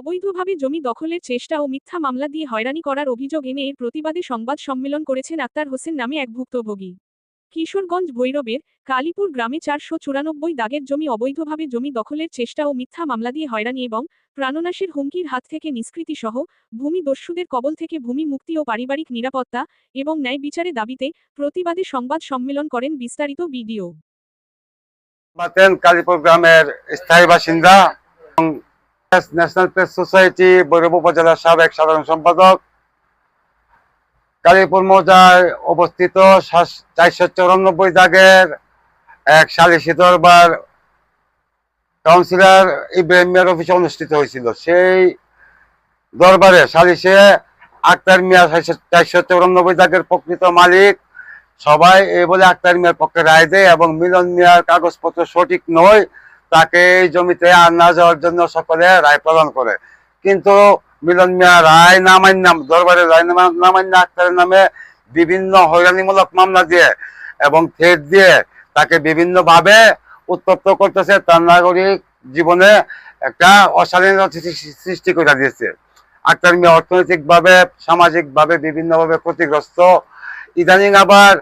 অবৈধভাবে জমি দখলের চেষ্টা ও মিথ্যা মামলা দিয়ে হয়রানি করার অভিযোগ এনে এর প্রতিবাদে সংবাদ সম্মেলন করেছেন আক্তার হোসেন নামে এক ভুক্তভোগী। কিশোরগঞ্জ ভৈরবের কালীপুর গ্রামে 494 দাগের জমি অবৈধভাবে জমি দখলের চেষ্টা ও মিথ্যা মামলা দিয়ে হয়রানি এবং প্রাণনাশের হুমকির হাত থেকে নিষ্কৃতি সহ ভূমি দস্যুদের কবল থেকে ভূমি মুক্তি ও পারিবারিক নিরাপত্তা এবং ন্যায় বিচারের দাবিতে প্রতিবাদে সংবাদ সম্মেলন করেন বিস্তারিত ভিডিও। কালীপুর গ্রামের স্থায়ী বাসিন্দা ন্যাশনাল প্রেস সোসাইটি ভৈরব উপজেলার সাবেক সাধারণ সম্পাদক, কালীপুর মৌজায় অবস্থিত 494 দাগের এক সালিসি দরবার কাউন্সিলর ইব্রাহিম মিয়ার অফিসে অনুষ্ঠিত হয়েছিল। সেই দরবারে সালিসে আক্তার মিয়া 494 দাগের প্রকৃত মালিক সবাই এই বলে আক্তার মিয়ার পক্ষে রায় দেয় এবং মিলন মিয়ার কাগজপত্র সঠিক নয়, তাকে এই জমিতে আর না যাওয়ার জন্য সকলে রায় প্রদান করে। কিন্তু মিলন মিয়া রায় না মান্য, দরবারে রায় না মান্য আক্তারের নামে বিভিন্ন হয়রানিমূলক মামলা দিয়ে এবং থ্রেট দিয়ে তাকে বিভিন্নভাবে উত্তপ্ত করতেছে, তার নাগরিক জীবনে একটা অশালীনতা সৃষ্টি করে দিয়েছে। আক্তার মিয়া অর্থনৈতিকভাবে সামাজিকভাবে বিভিন্নভাবে ক্ষতিগ্রস্ত। ইদানিং আবার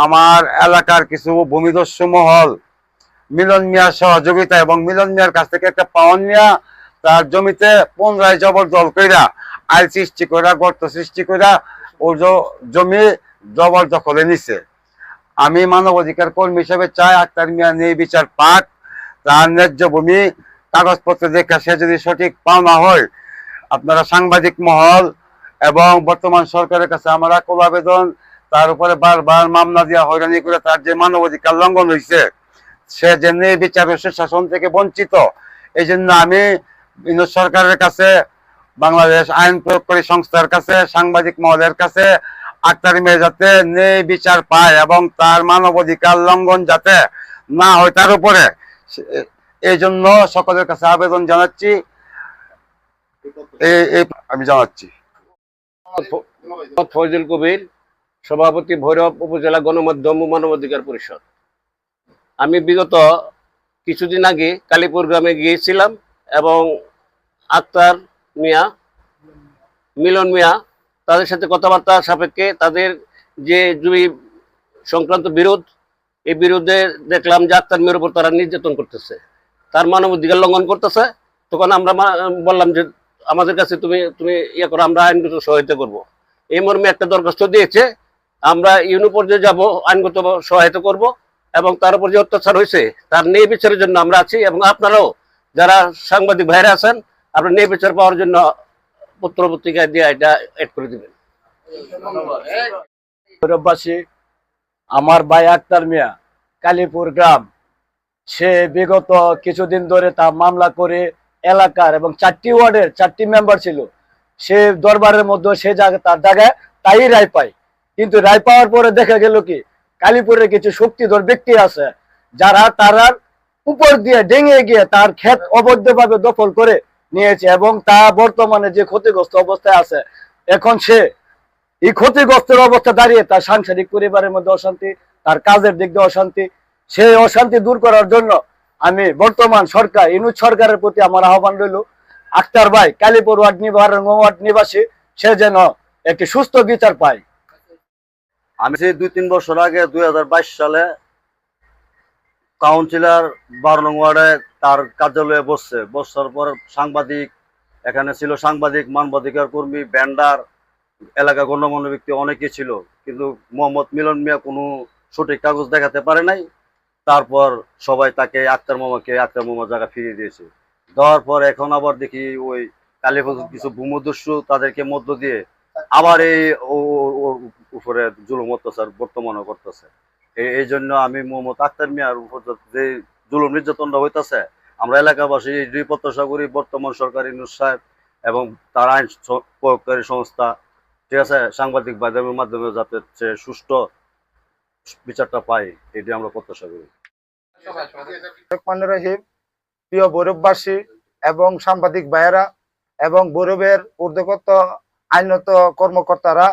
আমার এলাকার কিছু ভূমিদস্যু মহল মিলন মিয়ার সহযোগিতা এবং মিলন মিয়ার কাছ থেকে একটা পাওয়ার নিয়ে তার জমিতে পুনরায় জবরদখল কইরা আইল সৃষ্টি কইরা গর্ত সৃষ্টি কইরা ও জমি জবরদখলে নিছে। আমি মানবাধিকার কর্মী হিসেবে চাই আক্তার মিয়া নেই বিচার পাক, তার ন্যায্য ভূমি কাগজপত্র দেখে সে যদি সঠিক পাওনা হয়, আপনারা সাংবাদিক মহল এবং বর্তমান সরকারের কাছে আমার আকুল আবেদন, তার উপরে বারবার মামলা দিয়া হয়রানি করে তার যে মানবাধিকার লঙ্ঘন হয়েছে, সে যে বিচার শাসন থেকে বঞ্চিত। এই জন্য আমি সরকারের কাছে, বাংলাদেশ আইন প্রয়োগকারী সংস্থার কাছে, সাংবাদিক মহলের কাছে আক্তার মিয়া যাতে ন্যায় বিচার পায় এবং তার মানবাধিকার লঙ্ঘন যাতে না হয় তার উপরে, এই জন্য সকলের কাছে আবেদন জানাচ্ছি, আমি জানাচ্ছি। ফয়জুল কবির, সভাপতি, ভৈরব উপজেলা গণমাধ্যম ও মানবাধিকার পরিষদ। আমি বিগত কিছুদিন আগে কালীপুর গ্রামে গিয়েছিলাম এবং আক্তার মিয়া, মিলন মিয়া তাদের সাথে কথাবার্তা সাপেক্ষে তাদের যে জমি সংক্রান্ত বিরোধ, এই বিরোধে দেখলাম যে আক্তার মিয়ার উপর তারা নির্যাতন করতেছে, তার মানবাধিকার লঙ্ঘন করতেছে। তখন আমরা বললাম যে আমাদের কাছে তুমি ইয়ে করো, আমরা আইনগত সহায়তা করব। এই মর্মে একটা দরখাস্ত দিয়েছে, আমরা ইউনো পর্যায়ে যাব, আইনগত সহায়তা করব এবং তার উপর যে অত্যাচার হয়েছে তার ন্যায় বিচারের জন্য আমরা আছি। এবং আপনারাও যারা সাংবাদিক ভাইরা আছেন, আপনারা ন্যায় বিচার পাওয়ার জন্য পত্র পত্রিকায় দিয়ে এটা এড করে দিবেন। ভৈরববাসী, আমার ভাই আক্তার মিয়া কালীপুর গ্রাম, সে বিগত কিছুদিন ধরে তা মামলা করে এলাকার এবং 4টি ওয়ার্ডের 4টি মেম্বার ছিল, সে দরবারের মধ্যে সে তার জায়গায় তাই রায় পায়। কিন্তু রায় পাওয়ার পরে দেখা গেল কি কালীপুরের কিছু শক্তিধর ব্যক্তি আছে যারা তার উপর দিয়ে ডেঙে গিয়ে তার ক্ষেত অবৈধভাবে দখল করে নিয়েছে এবং তা বর্তমানে যে ক্ষতিগ্রস্ত অবস্থায় আছে। এখন সে এই ক্ষতিগ্রস্তের অবস্থা দাঁড়িয়ে তার সাংসারিক পরিবারের মধ্যে অশান্তি, তার কাজের দিক দিয়ে অশান্তি, সেই অশান্তি দূর করার জন্য আমি বর্তমান সরকার সরকারের প্রতি আমার আহ্বান রইল, আক্তার ভাই কালীপুর ওয়ার্ড নিবাসী, সে যেন একটি সুস্থ বিচার পায়। আমি 2-3 বছর আগে 2022 সালে কাউন্সিলর 12 নং ওয়ার্ডে তার কার্যালয়ে বসার পর সাংবাদিক এখানে ছিল, সাংবাদিক, মানবাধিকার কর্মী, ব্যান্ডার, এলাকা গণ্যমান্য ব্যক্তি অনেকে ছিল, কিন্তু মোহাম্মদ মিলন মিয়া কোনো সঠিক কাগজ দেখাতে পারে নাই। তারপর সবাই তাকে আক্তার মামার জায়গা ফিরিয়ে দিয়েছে। দেওয়ার পর এখন আবার দেখি ওই কালীপুর কিছু ভূমিদস্যু তাদেরকে মধ্য দিয়ে আবার এই উপরে জুলুম অত্যাচার বর্তমানে করতেছে। এই জন্য আমি মোহাম্মদ আক্তার মিয়ার উপর যে জুলুম নির্যাতনটা হইতেছে, আমরা এলাকাবাসী এই প্রত্যাশা করি বর্তমান সরকারি সাহেব এবং তার আইন প্রয়োগকারী সংস্থা, ঠিক আছে, সাংবাদিক ভাইদের মাধ্যমে যাতে সে সুষ্ঠু বিচারটা পায়, এটি আমরা প্রত্যাশা করি। রহিম, প্রিয় ভৈরববাসী এবং সাংবাদিক ভাইয়েরা এবং ভৈরবের ঊর্ধ্বগত আইনত কর্মকর্তারা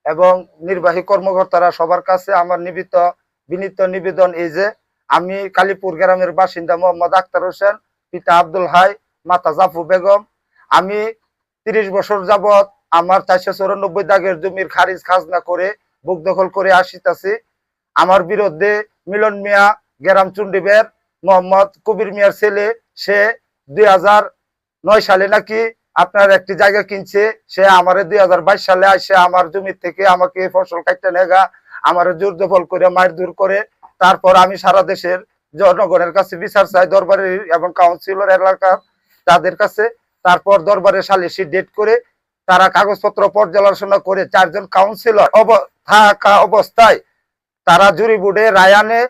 এবং নির্বাহী কর্মকর্তারা, সবার কাছে আমার বিনীত নিবেদন এই যে আমি কালীপুর গ্রামের বাসিন্দা মোহাম্মদ আক্তার হোসেন, পিতা আব্দুল হাই, মাতা জাফু বেগম, আমি 30 বছর যাবত আমার 494 দাগের জমির খারিজ খাজনা করে বুক দখল করে আসিতেছি। আমার বিরুদ্ধে মিলন মিয়া গ্রাম চুন্ডিবের মোহাম্মদ কবির মিয়ার ছেলে, সে 2009 সালে নাকি আপনার একটি জায়গা কিনছে। সে আমার 2022 সালে আসে আমার জমি থেকে আমাকে ফসল কাটতে নেগা, আমার জোর জবল করে মারধর করে। তারপর আমি সারা দেশের জনগণের কাছে বিচার চাই, দরবারের এবং কাউন্সিলর এলাকার তাদের কাছে। তারপর দরবারে সালিসি ডেট করে তারা কাগজপত্র পর্যালোচনা করে 4 জন কাউন্সিলর থাকা অবস্থায় তারা জুরি বোর্ডে রায় আনে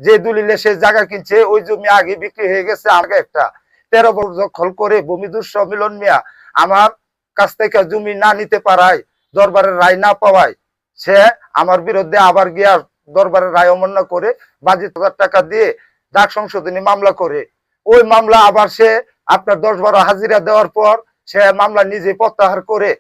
যে দলিলে সে জায়গা কিনছে ওই জমি আগে বিক্রি হয়ে গেছে। আগে একটা 13 বছর দখল করে ভূমিদস্যু মিলন মিয়া আমার কাছ থেকে জমি না নিতে পারায়, দরবারের রায় না পাওয়ায় সে আমার বিরুদ্ধে আবার গিয়া দরবারের রায় অমান্য করে 22,000 টাকা দিয়ে ডাক সংশোধনী মামলা করে। ওই মামলা আবার সে আপনার 10-12 হাজিরা দেওয়ার পর সে মামলা নিজে প্রত্যাহার করে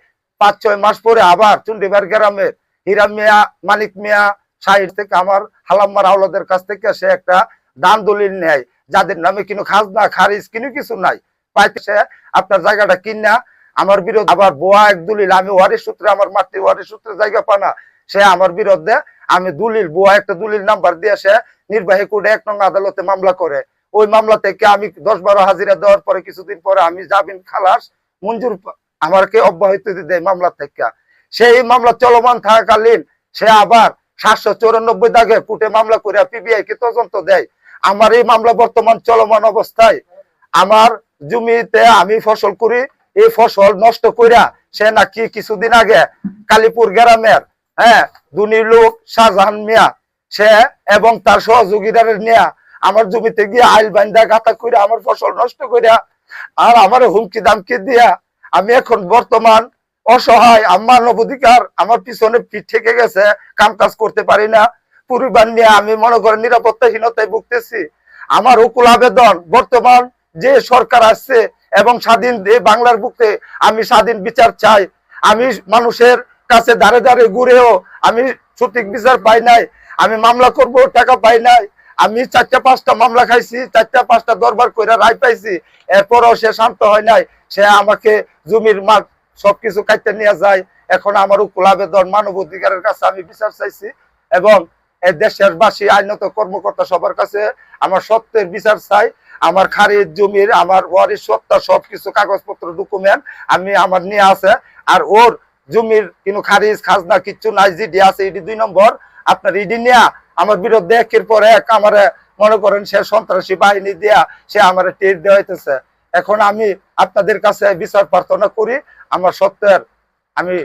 5-6 মাস পরে আবার চুন্ডিবার গ্রামের হীরা মিয়া, মানিক মিয়া সাইড থেকে আমার হালাম্মার আওলাদের কাছ থেকে সে একটা দান দলিল নেয়, যাদের নামে কোনো খাজনা খারিজ কোনো কিছু নাই। পাইতে সে আপনার জায়গাটা কিনা আমার বিরুদ্ধে আবার বোয়া এক দলিল, আমি ওয়ারিশ সূত্রে আমার মাতৃ ওয়ারিশ সূত্রে জায়গা পানা, সে আমার বিরুদ্ধে আমি দলিল বোয়া একটা দলিল নাম্বার দিয়ে সে নির্বাহী কোর্টে 1 নং আদালতে মামলা করে। ওই মামলা থেকে আমি 10-12 হাজিরা দেওয়ার পরে কিছুদিন পরে আমি জামিন খালাস মঞ্জুর আমাকে অব্যাহতি দেয় মামলা থেকে। সেই মামলা চলমান থাকাকালীন সে আবার 794 দাগে কোর্টে মামলা করে পিবিআই কে তদন্ত দেয়। আমার এই মামলা বর্তমান চলমান অবস্থায়। আমার জমিতে আমি ফসল করি, এই ফসল নষ্ট কইরা সে নাকি কিছুদিন আগে কালীপুর গ্রামের দুনি লোক শাহজাহান মিয়া সে এবং তার সহযোগীরা নিয়ে আমার জমিতে গিয়ে আইল বান্ধা গাতা করে আমার ফসল নষ্ট করিয়া আর আমার হুমকি দামকি দিয়া আমি এখন বর্তমান অসহায়। আমার অধিকার আমার পিছনে পিঠ থেকে গেছে, কাম কাজ করতে পারি না, পরিবার নিয়ে আমি মনে করেন নিরাপত্তাহীনতায় ভুগতেছি। আমার উকুল আবেদন বর্তমান যে সরকার আসছে এবং স্বাধীন বাংলার বুকে আমি স্বাধীন বিচার চাই। আমি মানুষের কাছে দাঁড়ে দাঁড়ে ঘুরেও আমি সঠিক বিচার পাই নাই, আমি মামলা করব টাকা পাই নাই। আমি 4টা-5টা মামলা খাইছি, 4টা-5টা দরবার করে রায় পাইছি, এরপরও সে শান্ত হয় নাই। সে আমাকে জমির মাঠ সবকিছু কাটতে নিয়ে যায়। এখন আমার উকুল আবেদন মানব অধিকারের কাছে আমি বিচার চাইছি এবং এই দেশের বাসী আইনত কর্মকর্তা সবার কাছে আমার সত্যের বিচার চাই। আমার খারিজ জমির আমার ওয়ারিশ সত্তা সবকিছু কাগজপত্র ডকুমেন্ট আমি আমার নিয়ে আছে। আর ওর জমির কোনো খারিজ খাজনা কিচ্ছু নাই, জিডি আছে, ইডি 2 নম্বর আপনার ইডি নিয়ে আমার বিরুদ্ধে একের পর এক আমার মনে করেন সে সন্ত্রাসী বাহিনী দিয়া সে আমার টের দেওয়া হইতেছে। এখন আমি আপনাদের কাছে বিচার প্রার্থনা করি, আমার সত্যের আমি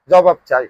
জবাব চাই।